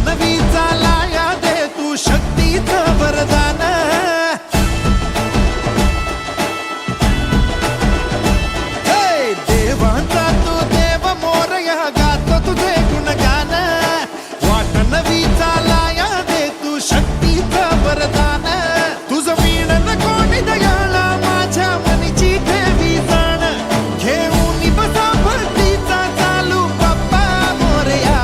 नवी चालाया दे तू शक्तीचं वरदान. हे देवांचा तू देव मोरया गातो तुझे गुणगान. वाट नवी चालाया दे तू शक्तीचं वरदान. तुझं वीण कोणी दयाळा माझ्या मनीची ठेवी जाण. घेऊन बसा भक्तीचा चालू बाप्पा मोरया.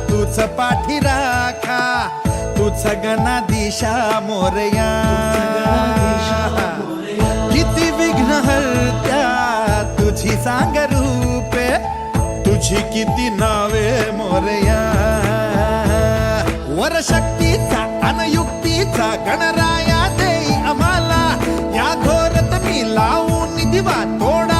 तुझ पाठी राखा तुझ गणाधीशा मोरया. किती विघ्न हरत्या तुझी सांग रूपे. तुझी किती नावे मोरया. वर शक्तीचा अनयुक्तीचा गणराया देई आम्हाला. या घोरत मी लावून दिवा तोड